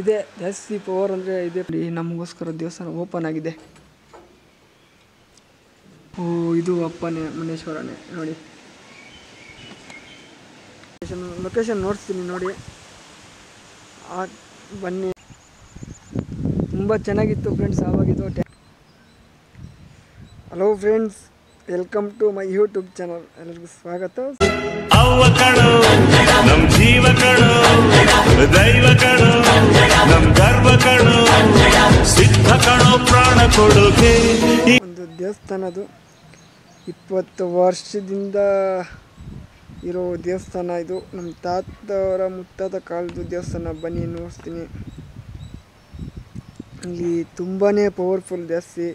ಇದೆ ಜಾಸ್ತಿ ಪವರ್ ಅಂದರೆ ಇದೆ. ನಮಗೋಸ್ಕರ ದೇವಸ್ಥಾನ ಓಪನ್ ಆಗಿದೆ. ಓ ಇದು ಅಪ್ಪನೇ ಮುನೇಶ್ವರನೇ ನೋಡಿ. ಲೊಕೇಶನ್ ನೋಡ್ತೀನಿ ನೋಡಿ, ಬನ್ನಿ. ತುಂಬ ಚೆನ್ನಾಗಿತ್ತು ಫ್ರೆಂಡ್ಸ್ ಆವಾಗಿದ್ದು. Hello friends, welcome to my YouTube channel. ಎಲ್ಲರಿಗೂ ಸ್ವಾಗತ. ಅವ್ವ ಕಣೋ ನಮ್ ಜೀವ ಕಣೋ, ದೈವ ಕಣೋ ನಮ್ ಗರ್ವ ಕಣೋ, ಸಿದ್ಧ ಕಣೋ ಪ್ರಾಣ ಕೊಡೋಕೆ. ಒಂದು ದೇವಸ್ಥಾನದು 20 ವರ್ಷದಿಂದ ಇರೋ ದೇವಸ್ಥಾನ ಇದು. ನಮ್ಮ ತಾತವರ ಮುತ್ತಾತ ಕಾಲದ ದೇವಸ್ಥಾನ. ಬನ್ನಿ ನೋಡ್ತೀನಿ. ಇಲ್ಲಿ ತುಂಬಾ ಪವರ್ಫುಲ್ ಜಾಸ್ತಿ.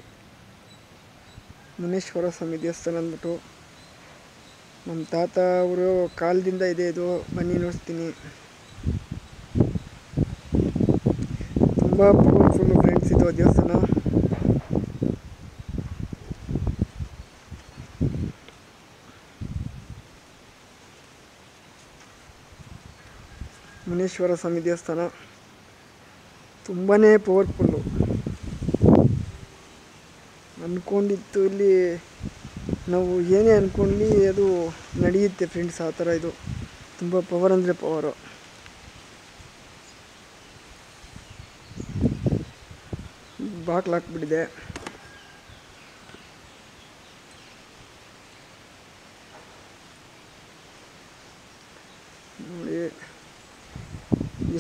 ಮುನೇಶ್ವರ ಸ್ವಾಮಿ ದೇವಸ್ಥಾನ ಅಂದ್ಬಿಟ್ಟು ನಮ್ಮ ತಾತ ಅವರು ಕಾಲದಿಂದ ಇದೆ ಇದು. ಬನ್ನಿ ನೋಡ್ತೀನಿ. ತುಂಬ ಪವರ್ಫುಲ್ಲು ಫ್ರೆಂಡ್ಸ್ ಇದು ದೇವಸ್ಥಾನ. ಮುನೇಶ್ವರ ಸ್ವಾಮಿ ದೇವಸ್ಥಾನ ತುಂಬಾ ಪವರ್ಫುಲ್ಲು. ಅಂದ್ಕೊಂಡಿತ್ತು ಇಲ್ಲಿ ನಾವು ಏನೇ ಅಂದ್ಕೊಂಡು ಅದು ನಡೆಯುತ್ತೆ ಫ್ರೆಂಡ್ಸ್. ಆ ಥರ ಇದು ತುಂಬ ಪವರ್ ಅಂದರೆ ಪವರು. ಬಾಕ್ಲು ಹಾಕ್ಬಿಟ್ಟಿದೆ. ನೋಡಿ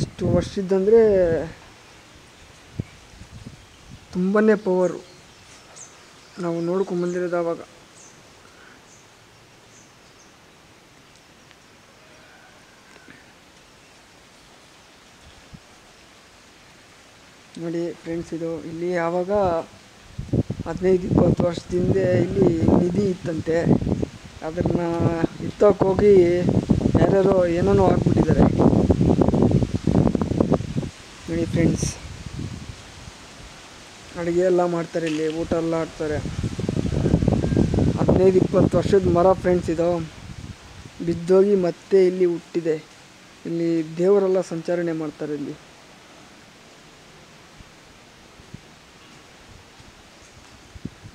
ಎಷ್ಟು ವರ್ಷದ್ದಂದರೆ ತುಂಬಾ ಪವರು. ನಾವು ನೋಡ್ಕೊಂಬಂದಿರೋದು ಆವಾಗ. ನೋಡಿ ಫ್ರೆಂಡ್ಸ್, ಇದು ಇಲ್ಲಿ ಆವಾಗ 15-20 ವರ್ಷದಿಂದ ಇಲ್ಲಿ ನಿಧಿ ಇತ್ತಂತೆ. ಅದನ್ನು ಎತ್ತೋಕೆ ಹೋಗಿ ಯಾರ್ಯಾರೋ ಏನೇನೋ ಹಾಕ್ಬಿಟ್ಟಿದ್ದಾರೆ ನೋಡಿ ಫ್ರೆಂಡ್ಸ್. ಅಡುಗೆ ಎಲ್ಲ ಮಾಡ್ತಾರೆ ಇಲ್ಲಿ, ಊಟ ಎಲ್ಲ ಆಡ್ತಾರೆ. 15-20 ವರ್ಷದ ಮರ ಫ್ರೆಂಡ್ಸ್ ಇದು. ಬಿದ್ದೋಗಿ ಮತ್ತೆ ಇಲ್ಲಿ ಹುಟ್ಟಿದೆ. ಇಲ್ಲಿ ದೇವರೆಲ್ಲ ಸಂಚಾರಣೆ ಮಾಡ್ತಾರೆ ಇಲ್ಲಿ.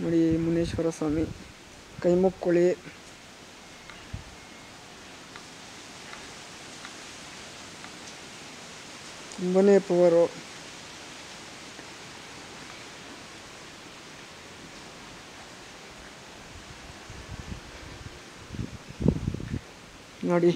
ನೋಡಿ ಮುನೇಶ್ವರ ಸ್ವಾಮಿ. ಕೈ ಮುಕ್ಕೊಳ್ಳಿ. ತುಂಬನೇ ಪವರು. ನೋಡಿ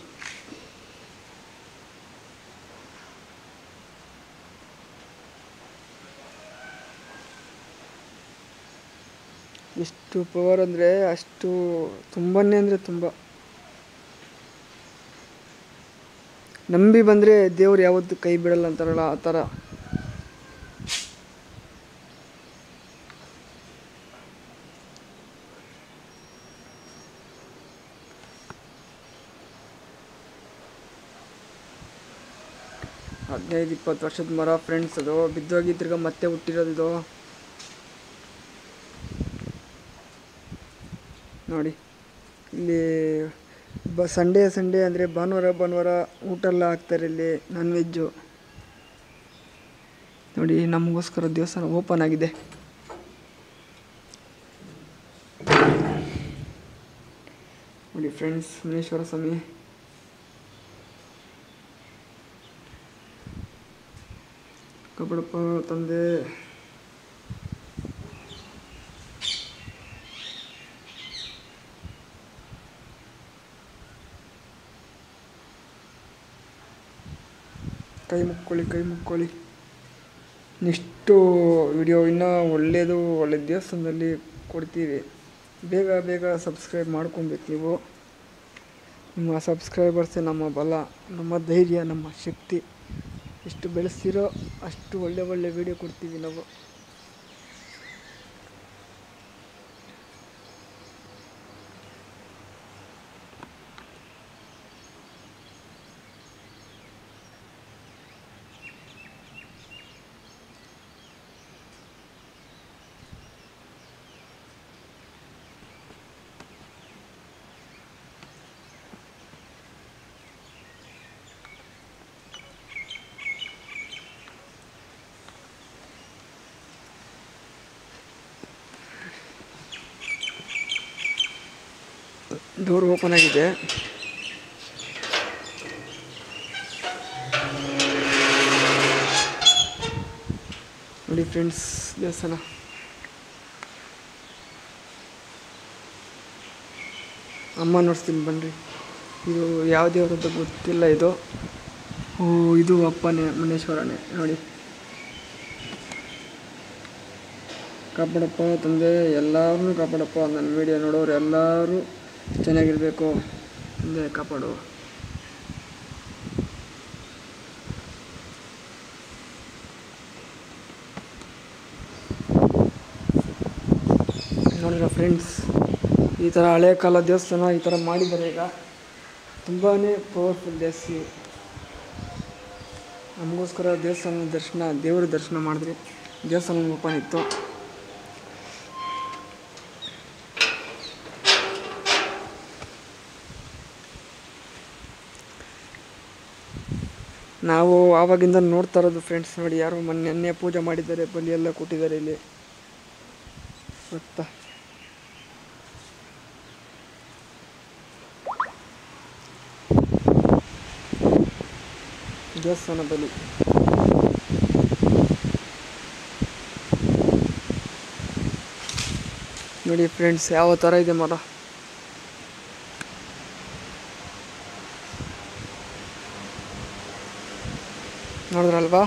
ಎಷ್ಟು ಪವರ್ ಅಂದರೆ ಅಷ್ಟು. ತುಂಬಾ ಅಂದರೆ ತುಂಬ. ನಂಬಿ ಬಂದರೆ ದೇವ್ರು ಯಾವತ್ತೂ ಕೈ ಬಿಡಲ್ಲ ಅಂತಾರಲ್ಲ, ಆ ಥರ. ಹದಿನೈದು 20 ವರ್ಷದ ಮರ ಫ್ರೆಂಡ್ಸ್ ಅದು. ಬಿದ್ದೋಗಿ ತಿರ್ಗ ಮತ್ತೆ ಹುಟ್ಟಿರೋದು ಇದು. ನೋಡಿ ಇಲ್ಲಿ ಸಂಡೇ ಅಂದರೆ ಭಾನುವಾರ ಊಟ ಎಲ್ಲ ಹಾಕ್ತಾರೆ ಇಲ್ಲಿ, ನಾನ್ ವೆಜ್ಜು. ನೋಡಿ ನಮಗೋಸ್ಕರ ದೇವಸ್ಥಾನ ಓಪನ್ ಆಗಿದೆ. ನೋಡಿ ಫ್ರೆಂಡ್ಸ್, ಮುನೇಶ್ವರ ಸ್ವಾಮಿ. ಕಬಡಪ್ಪ ತಂದೆ. ಕೈ ಮುಕ್ಕೊಳ್ಳಿ. ನೆಕ್ಸ್ಟು ವಿಡಿಯೋ ಇನ್ನೂ ಒಳ್ಳೆ ದೇವಸ್ಥಾನದಲ್ಲಿ ಕೊಡ್ತೀವಿ. ಬೇಗ ಸಬ್ಸ್ಕ್ರೈಬ್ ಮಾಡ್ಕೊಬೇಕು ನೀವು. ನಿಮ್ಮ ಸಬ್ಸ್ಕ್ರೈಬರ್ಸೇ ನಮ್ಮ ಬಲ, ನಮ್ಮ ಧೈರ್ಯ, ನಮ್ಮ ಶಕ್ತಿ. ಎಷ್ಟು ಬೆಳೆಸ್ತೀರೋ ಅಷ್ಟು ಒಳ್ಳೆ ವಿಡಿಯೋ ಕೊಡ್ತೀವಿ ನಾವು. ಡೋರ್ ಓಪನ್ ಆಗಿದೆ. ನೋಡಿ ಫ್ರೆಂಡ್ಸ್, ದೇವಸ್ಥಾನ ಅಮ್ಮ ನೋಡ್ತೀನಿ ಬನ್ನಿರಿ. ಇದು ಯಾವ ದೇವರದ್ದು ಗೊತ್ತಿಲ್ಲ. ಇದು ಇದು ಅಪ್ಪನೇ, ಮುನೇಶ್ವರನೇ. ನೋಡಿ, ಕಾಪಾಡಪ್ಪ ತಂದೆ, ಎಲ್ಲರನ್ನೂ ಕಾಪಾಡಪ್ಪ. ನನ್ನ ವಿಡಿಯೋ ನೋಡೋರು ಎಲ್ಲರೂ ಚೆನ್ನಾಗಿರಬೇಕು ತಂದೆ, ಕಾಪಾಡು. ನೋಡಿರ ಫ್ರೆಂಡ್ಸ್, ಈ ಥರ ಹಳೆ ಕಾಲ ದೇವಸ್ಥಾನ ಈ ಥರ ಮಾಡಿದ್ದಾರೆ. ಈಗ ತುಂಬಾ ಪವರ್ಫುಲ್ ದೇವಸ್ಥಾನ. ನಮಗೋಸ್ಕರ ದೇವರ ದರ್ಶನ ಮಾಡಿದ್ರಿ. ದೇವಸ್ಥಾನ ಓಪನ್ ಇತ್ತು. ನಾವು ಆವಾಗಿಂದ ನೋಡ್ತಾ ಇರೋದು ಫ್ರೆಂಡ್ಸ್. ನೋಡಿ, ಯಾರು ಮೊನ್ನೆ ಪೂಜೆ ಮಾಡಿದ್ದಾರೆ, ಬಲಿ ಎಲ್ಲ ಕೊಟ್ಟಿದ್ದಾರೆ ಇಲ್ಲಿ. ಮತ್ತು ದೇವಸ್ಥಾನ ಬಲಿ. ನೋಡಿ ಫ್ರೆಂಡ್ಸ್, ಯಾವ ಥರ ಇದೆ ಮರ. ನೋಡಿದ್ರಲ್ವಾ,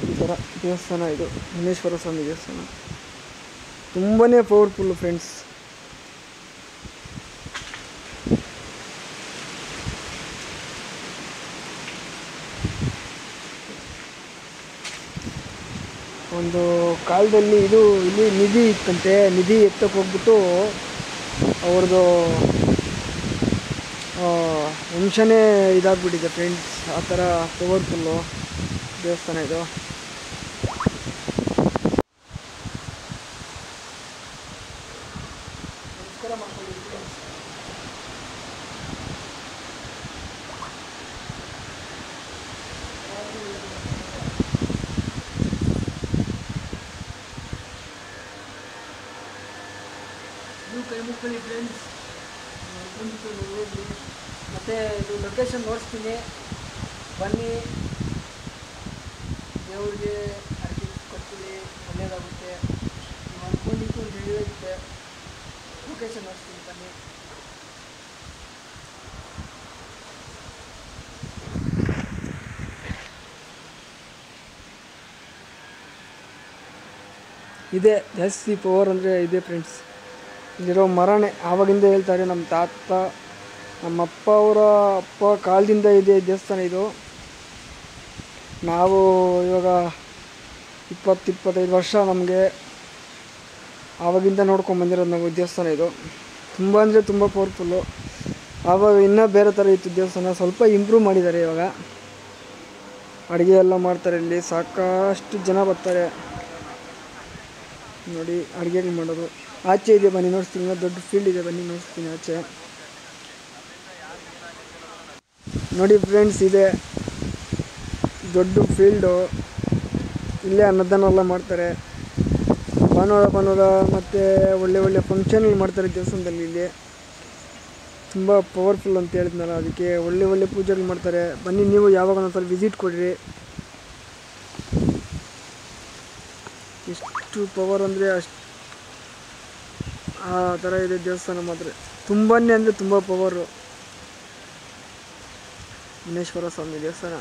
ಈ ಥರ ದೇವಸ್ಥಾನ. ಇದು ಮುನೇಶ್ವರ ಸ್ವಾಮಿ ದೇವಸ್ಥಾನ. ತುಂಬಾ ಪವರ್ಫುಲ್ಲು ಫ್ರೆಂಡ್ಸ್. ಒಂದು ಕಾಲದಲ್ಲಿ ಇಲ್ಲಿ ನಿಧಿ ಇತ್ತಂತೆ. ನಿಧಿ ಎತ್ತಕ್ಕೆ ಹೋಗ್ಬಿಟ್ಟು ಅವ್ರದ್ದು ವಂಶನೇ ಇದಾಗ್ಬಿಟ್ಟಿದೆ ಫ್ರೆಂಡ್ಸ್. ಆ ಥರ ಪವರ್ಫುಲ್ಲು ದೇವಸ್ಥಾನ ಇದು. ಕೈ ಮುಕ್ಕಳಿ ಫ್ರೆಂಡ್ಸ್. ಮತ್ತು ಇದು ಲೊಕೇಶನ್ ನೋಡಿಸ್ತೀನಿ, ಬನ್ನಿ. ದೇವ್ರಿಗೆ ಅರ್ಜಿ ಕೊಡ್ತೀವಿ, ಒಳ್ಳೆಯದಾಗುತ್ತೆ. ನೀವು ಅಂದ್ಕೊಂಡಿದ್ದು ನಡೆಯುತ್ತೆ. ಲೊಕೇಶನ್ ನೋಡಿಸ್ತೀನಿ, ಬನ್ನಿ. ಇದೆ ಜಾಸ್ತಿ ಪವರ್ ಅಂದರೆ ಇದೆ ಫ್ರೆಂಡ್ಸ್. ಇಲ್ಲಿರೋ ಮರನೇ ಆವಾಗಿಂದ ಹೇಳ್ತಾರೆ. ನಮ್ಮ ತಾತ, ನಮ್ಮ ಅವರ ಅಪ್ಪ ಕಾಲದಿಂದ ಇದೆ ದೇವಸ್ಥಾನ ಇದು. ನಾವು ಇವಾಗ 20-25 ವರ್ಷ ನಮಗೆ ಆವಾಗಿಂದ ನೋಡ್ಕೊಂಬಂದಿರೋದು ನಾವು ದೇವಸ್ಥಾನ ಇದು. ತುಂಬ ಅಂದರೆ ತುಂಬ ಪವರ್ಫುಲ್ಲು. ಆವಾಗ ಇನ್ನೂ ಬೇರೆ ಥರ ಇತ್ತು ದೇವಸ್ಥಾನ. ಸ್ವಲ್ಪ ಇಂಪ್ರೂವ್ ಮಾಡಿದ್ದಾರೆ ಇವಾಗ. ಅಡುಗೆ ಎಲ್ಲ ಮಾಡ್ತಾರೆ ಇಲ್ಲಿ. ಸಾಕಷ್ಟು ಜನ ಬರ್ತಾರೆ ನೋಡಿ ಅಡುಗೆ ಮಾಡೋದು. ಆಚೆ ಇದೆ, ಬನ್ನಿ ನೋಡಿಸ್ತೀನಿ. ದೊಡ್ಡ ಫೀಲ್ಡ್ ಇದೆ, ಬನ್ನಿ ನೋಡಿಸ್ತೀನಿ ಆಚೆ. ನೋಡಿ ಫ್ರೆಂಡ್ಸ್, ಇದೆ ದೊಡ್ಡ ಫೀಲ್ಡು. ಇಲ್ಲೇ ಅನ್ನದಾನ ಎಲ್ಲ ಮಾಡ್ತಾರೆ. ಭಾನುವಾರ ಮತ್ತು ಒಳ್ಳೆ ಫಂಕ್ಷನ್ಗಳು ಮಾಡ್ತಾರೆ ದೇವಸ್ಥಾನದಲ್ಲಿ. ಇಲ್ಲಿ ತುಂಬ ಪವರ್ಫುಲ್ ಅಂತ ಹೇಳಿದ್ನಲ್ಲ, ಅದಕ್ಕೆ ಒಳ್ಳೆ ಪೂಜೆಗಳು ಮಾಡ್ತಾರೆ. ಬನ್ನಿ, ನೀವು ಯಾವಾಗ ಒಂದ್ಸಲ ವಿಸಿಟ್ ಕೊಡಿರಿ. ಎಷ್ಟು ಪವರ್ ಅಂದರೆ ಅಷ್ಟು ಆ ಥರ ಇದೆ ದೇವಸ್ಥಾನ. ಮಾತ್ರ ತುಂಬಾ ಅಂದರೆ ತುಂಬ ಪವರು. ಮುನೇಶ್ವರ ಸ್ವಾಮಿ ದೇವಸ್ಥಾನ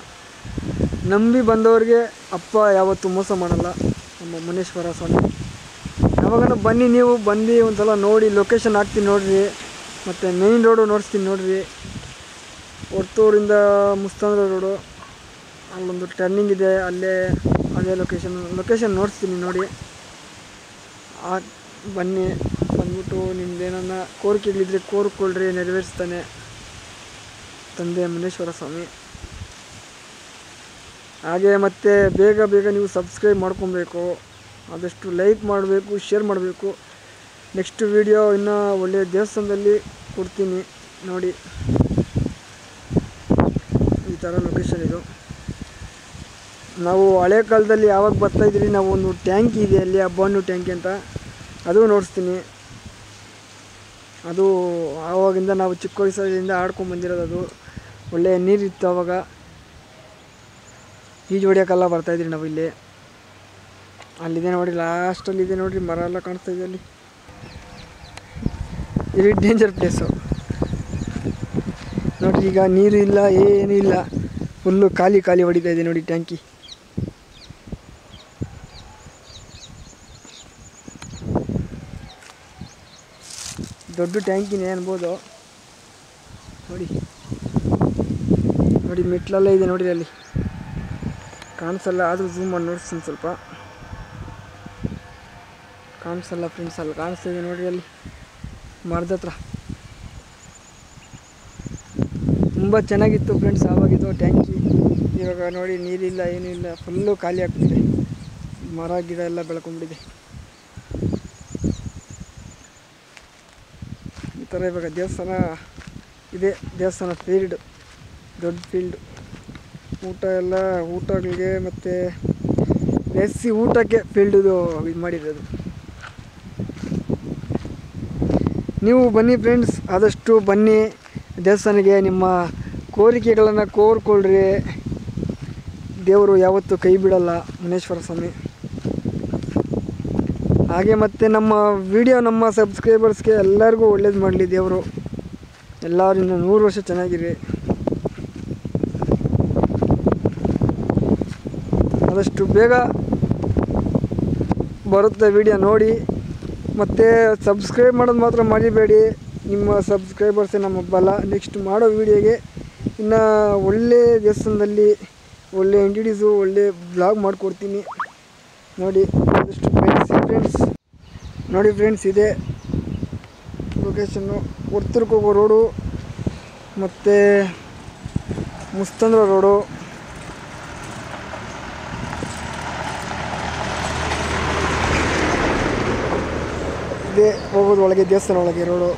ನಂಬಿ ಬಂದವ್ರಿಗೆ ಅಪ್ಪ ಯಾವತ್ತೂ ಮೋಸ ಮಾಡಲ್ಲ. ನಮ್ಮ ಮುನೇಶ್ವರ ಸ್ವಾಮಿ ಯಾವಾಗಲೂ ಬನ್ನಿ, ನೀವು ಬಂದು ಒಂದು ಸಲ ನೋಡಿ. ಲೊಕೇಶನ್ ಹಾಕ್ತೀನಿ ನೋಡಿರಿ. ಮತ್ತು ಮೇಯ್ನ್ ರೋಡು ನೋಡಿಸ್ತೀನಿ ನೋಡಿರಿ. ಹೊರ್ತೂರಿಂದ ಮುಸ್ತಾಂದ್ರ ರೋಡು, ಅಲ್ಲೊಂದು ಟರ್ನಿಂಗ್ ಇದೆ, ಅದೇ ಲೊಕೇಶನ್ ನೋಡಿಸ್ತೀನಿ ನೋಡಿ. ಬನ್ನಿ, ಬಂದ್ಬಿಟ್ಟು ನಿಮ್ದೇನನ್ನ ಕೋರಿಕೆಗಳಿದ್ರೆ ಕೋರ್ಕೊಳ್ರಿ, ನೆರವೇರಿಸ್ತಾನೆ ತಂದೆ ಮುನೇಶ್ವರ ಸ್ವಾಮಿ. ಹಾಗೆ ಮತ್ತು ಬೇಗ ನೀವು ಸಬ್ಸ್ಕ್ರೈಬ್ ಮಾಡ್ಕೊಬೇಕು. ಆದಷ್ಟು ಲೈಕ್ ಮಾಡಬೇಕು, ಶೇರ್ ಮಾಡಬೇಕು. ನೆಕ್ಸ್ಟ್ ವಿಡಿಯೋ ಇನ್ನೂ ಒಳ್ಳೆಯ ದೇವಸ್ಥಾನದಲ್ಲಿ ಕೊಡ್ತೀನಿ ನೋಡಿ. ಈ ಥರ ಲೊಕೇಶನ್ ಇದು. ನಾವು ಹಳೆ ಕಾಲದಲ್ಲಿ ಯಾವಾಗ ಬರ್ತಾಯಿದ್ರಿ, ನಾವು ಒಂದು ಟ್ಯಾಂಕಿ ಇದೆ ಅಲ್ಲಿ, ಅಬ್ಬಾನು ಟ್ಯಾಂಕಿ ಅಂತ, ಅದು ನೋಡಿಸ್ತೀನಿ. ಅದು ಆವಾಗಿಂದ ನಾವು ಚಿಕ್ಕ ವಯಸ್ಸಿಂದ ಆಡ್ಕೊಂಡು ಬಂದಿರೋದು. ಅದು ಒಳ್ಳೆಯ ನೀರಿತ್ತು ಆವಾಗ. ಈಜು ಹೊಡಿಯೋಕ್ಕೆಲ್ಲ ಬರ್ತಾಯಿದ್ರಿ ನಾವು ಇಲ್ಲಿ. ಅಲ್ಲಿದೆ ನೋಡಿ, ಲಾಸ್ಟಲ್ಲಿದೆ ನೋಡಿರಿ, ಮರ ಎಲ್ಲ ಕಾಣಿಸ್ತಾಯಿದೆ ಅಲ್ಲಿ. ಇಲ್ಲಿ ಡೇಂಜರ್ ಪ್ಲೇಸು ನೋಡಿರಿ. ಈಗ ನೀರು ಇಲ್ಲ, ಏನೂ ಇಲ್ಲ, ಫುಲ್ಲು ಖಾಲಿ ಹೊಡಿತಾ ಇದೆ ನೋಡಿ ಟ್ಯಾಂಕಿ. ದೊಡ್ಡ ಟ್ಯಾಂಕಿನೇ ಅನ್ಬೋದು ನೋಡಿ. ಮೆಟ್ಲೆಲ್ಲ ಇದೆ ನೋಡಿ, ಅಲ್ಲಿ ಕಾಣಿಸಲ್ಲ, ಆದರೂ ಝೂಮ್ ಮಾಡಿ ನೋಡ್ತೀನಿ ಸ್ವಲ್ಪ. ಕಾಣಿಸಲ್ಲ ಫ್ರೆಂಡ್ಸ್, ಅಲ್ಲಿ ಕಾಣಿಸ್ತಾಯಿದೆ ನೋಡಿ, ಅಲ್ಲಿ ಮರದ ಹತ್ರ. ತುಂಬ ಚೆನ್ನಾಗಿತ್ತು ಫ್ರೆಂಡ್ಸ್ ಆವಾಗಿದ್ದು ಟ್ಯಾಂಕಿ. ಇವಾಗ ನೋಡಿ ನೀರಿಲ್ಲ, ಏನೂ ಇಲ್ಲ, ಫುಲ್ಲು ಖಾಲಿ ಆಗ್ತಿದೆ. ಮರ ಗಿಡ ಎಲ್ಲ ಬೆಳ್ಕೊಂಡ್ಬಿಟ್ಟಿದೆ. ಈ ಥರ ಇವಾಗ ದೇವಸ್ಥಾನ ಇದೆ. ದೇವಸ್ಥಾನ ಫೀಲ್ಡ್, ದೊಡ್ಡ ಫೀಲ್ಡ್. ಊಟಗಳಿಗೆ ಮತ್ತು ಊಟಕ್ಕೆ ಫೀಲ್ಡು ಇದು ಮಾಡಿರೋದು. ನೀವು ಬನ್ನಿ ಫ್ರೆಂಡ್ಸ್, ಆದಷ್ಟು ಬನ್ನಿ ದೇವಸ್ಥಾನಕ್ಕೆ. ನಿಮ್ಮ ಕೋರಿಕೆಗಳನ್ನು ಕೋರ್ಕೊಳ್ರಿ, ದೇವರು ಯಾವತ್ತೂ ಕೈ ಬಿಡಲ್ಲ, ಮುನೇಶ್ವರ ಸ್ವಾಮಿ. ಹಾಗೆ ಮತ್ತು ನಮ್ಮ ವಿಡಿಯೋ, ನಮ್ಮ ಸಬ್ಸ್ಕ್ರೈಬರ್ಸ್ಗೆ ಎಲ್ಲರಿಗೂ ಒಳ್ಳೇದು ಮಾಡಲಿ ದೇವರು. ಎಲ್ಲರೂ ಇನ್ನು 100 ವರ್ಷ ಚೆನ್ನಾಗಿರಿ. ಆದಷ್ಟು ಬೇಗ ಬರುತ್ತೆ ವಿಡಿಯೋ ನೋಡಿ. ಮತ್ತು ಸಬ್ಸ್ಕ್ರೈಬ್ ಮಾಡೋದು ಮಾತ್ರ ಮರಿಬೇಡಿ. ನಿಮ್ಮ ಸಬ್ಸ್ಕ್ರೈಬರ್ಸೇ ನಮ್ಮ ಬಲ. ನೆಕ್ಸ್ಟ್ ಮಾಡೋ ವೀಡಿಯೋಗೆ ಇನ್ನು ಒಳ್ಳೆ ದೇವಸ್ಥಾನದಲ್ಲಿ ಒಳ್ಳೆ ಇಂಟ್ರಡ್ಯೂಸು, ಒಳ್ಳೆ ಬ್ಲಾಗ್ ಮಾಡಿಕೊಡ್ತೀನಿ ನೋಡಿ. ಆದಷ್ಟು ಫ್ರೆಂಡ್ಸ್ ನೋಡಿ ಫ್ರೆಂಡ್ಸ್, ಇದೆ ಲೊಕೇಶನ್ನು. ವರ್ತೂರ್ಗೆ ಹೋಗೋ ರೋಡು ಮತ್ತು ಮುಸ್ತಂದ್ರ ರೋಡು. ಇದೇ ಹೋಗೋದು ಒಳಗೆ, ದೇವಸ್ಥಾನ ಒಳಗೆ ರೋಡು.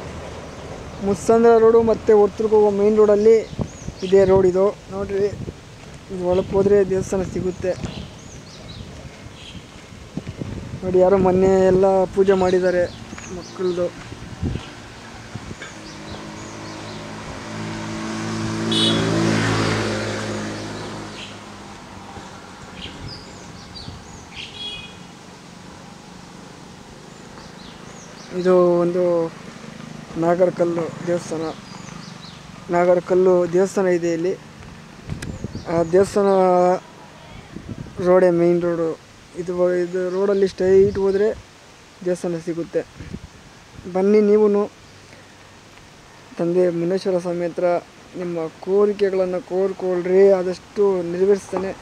ಮುಸ್ತಂದ್ರ ರೋಡು ಮತ್ತು ವರ್ತೂರ್ಗೆ ಹೋಗೋ ಮೇನ್ ರೋಡಲ್ಲಿ ಇದೇ ರೋಡ್ ಇದು ನೋಡಿರಿ. ಇದು ಒಳಗೆ ಹೋದರೆ ದೇವಸ್ಥಾನ ಸಿಗುತ್ತೆ ನೋಡಿ. ಯಾರೋ ಮೊನ್ನೆ ಎಲ್ಲ ಪೂಜೆ ಮಾಡಿದ್ದಾರೆ ಮಕ್ಕಳದು. ಇದು ಒಂದು ನಾಗರಕಲ್ಲು ದೇವಸ್ಥಾನ ಇದೆ ಇಲ್ಲಿ. ಆ ದೇವಸ್ಥಾನ ರೋಡೇ ಮೇನ್ ರೋಡು. ಇದು ರೋಡಲ್ಲಿ ಸ್ಟ್ರೈಟ್ ಹೋದರೆ ದೇವಸ್ಥಾನ ಸಿಗುತ್ತೆ. ಬನ್ನಿ ನೀವು ತಂದೆ ಮುನೇಶ್ವರ ಸ್ವಾಮಿ ಹತ್ರ ನಿಮ್ಮ ಕೋರಿಕೆಗಳನ್ನು ಕೋರ್ಕೊಳ್ರಿ, ಆದಷ್ಟು ನೆರವೇರಿಸ್ತಾನೆ.